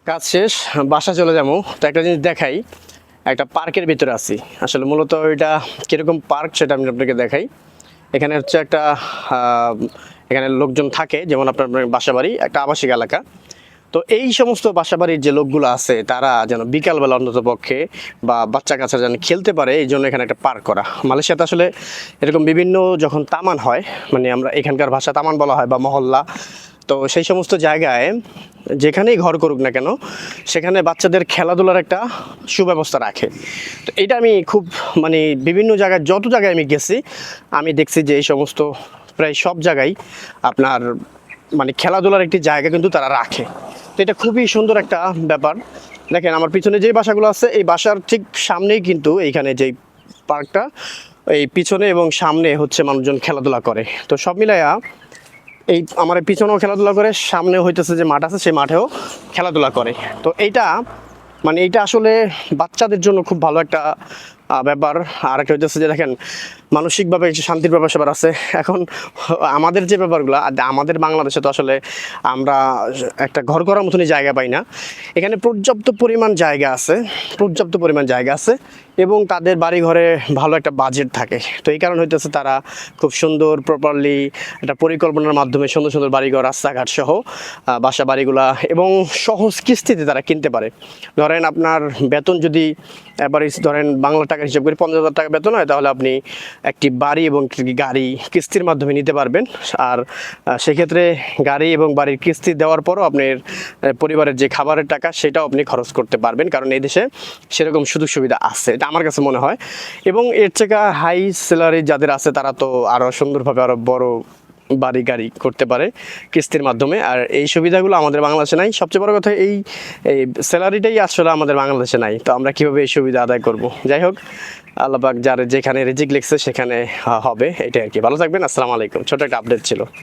কাজ শেষ, বাসা চলে যাবো। তো একটা জিনিস দেখাই, একটা পার্কের ভিতরে আছি। আসলে মূলত এটা কীরকম পার্ক সেটা আমি আপনাকে দেখাই। এখানে হচ্ছে একটা এখানে লোকজন থাকে, যেমন আপনার বাসাবাড়ি একটা আবাসিক এলাকা। তো এই সমস্ত বাসাবাড়ির যে লোকগুলো আছে তারা যেন বিকালবেলা অন্তত পক্ষে বা বাচ্চা কাচ্চা যেন খেলতে পারে, এই জন্য এখানে একটা পার্ক করা। মালয়েশিয়াতে আসলে এরকম বিভিন্ন যখন তামান হয়, মানে আমরা এখানকার ভাষা তামান বলা হয় বা মহল্লা, তো সেই সমস্ত জায়গায় যেখানেই ঘর করুক না কেন সেখানে বাচ্চাদের খেলাধুলার একটা সুব্যবস্থা রাখে। তো এটা আমি খুব মানে বিভিন্ন জায়গায় যত জায়গায় আমি গেছি আমি দেখছি যে এই সমস্ত প্রায় সব জায়গায় আপনার মানে খেলাধুলার একটি জায়গা কিন্তু তারা রাখে। তো এটা খুবই সুন্দর একটা ব্যাপার। দেখেন আমার পিছনে যেই বাসাগুলো আছে এই বাসার ঠিক সামনেই কিন্তু এইখানে যেই পার্কটা, এই পিছনে এবং সামনে হচ্ছে মানুষজন খেলাধুলা করে। তো সব মিলাইয়া এই আমার পিছনেও খেলাধুলা করে, সামনে হইতেছে যে মাঠ আছে সেই মাঠেও খেলাধুলা করে। তো এইটা মানে এইটা আসলে বাচ্চাদের জন্য খুব ভালো একটা ব্যাপার। আর একটা হইতেছে যে দেখেন মানসিকভাবে একটু শান্তির ব্যাপার স্যাপার আছে। এখন আমাদের যে ব্যাপারগুলো আমাদের বাংলাদেশে তো আসলে আমরা একটা ঘর করার মতনই জায়গা পাই না। এখানে পর্যাপ্ত পরিমাণ জায়গা আছে, পর্যাপ্ত পরিমাণ জায়গা আছে এবং তাদের বাড়ি ঘরে ভালো একটা বাজেট থাকে। তো এই কারণ হইতেছে তারা খুব সুন্দর প্রপারলি একটা পরিকল্পনার মাধ্যমে সুন্দর সুন্দর বাড়িঘর, রাস্তাঘাট সহ বাসা বাড়িগুলা এবং সহজ কিস্তিতে তারা কিনতে পারে। ধরেন আপনার বেতন যদি এভারেজ ধরেন বাংলা টাকার হিসাব করে 50,000 টাকা বেতন হয়, তাহলে আপনি একটি বাড়ি এবং গাড়ি কিস্তির মাধ্যমে নিতে পারবেন। আর সেক্ষেত্রে গাড়ি এবং বাড়ির কিস্তি দেওয়ার পরও আপনার পরিবারের যে খাবারের টাকা সেটাও আপনি খরচ করতে পারবেন, কারণ এই দেশে সেরকম সুযোগ সুবিধা আছে, এটা আমার কাছে মনে হয়। এবং এর থেকে হাই স্যালারি যাদের আছে তারা তো আরও সুন্দরভাবে আরও বড় বাড়ি গাড়ি করতে পারে কিস্তির মাধ্যমে। আর এই সুবিধাগুলো আমাদের বাংলাদেশে নাই। সবচেয়ে বড় কথা এই স্যালারিটাই আসলে আমাদের বাংলাদেশে নাই। তো আমরা কীভাবে এই সুবিধা আদায় করব? যাই হোক, আল্লাহ পাক যার যেখানে রিজিক লিখছে সেখানে হবে, এটাই আর কি। ভালো থাকবেন। আসসালামু আলাইকুম। ছোট একটা আপডেট ছিল।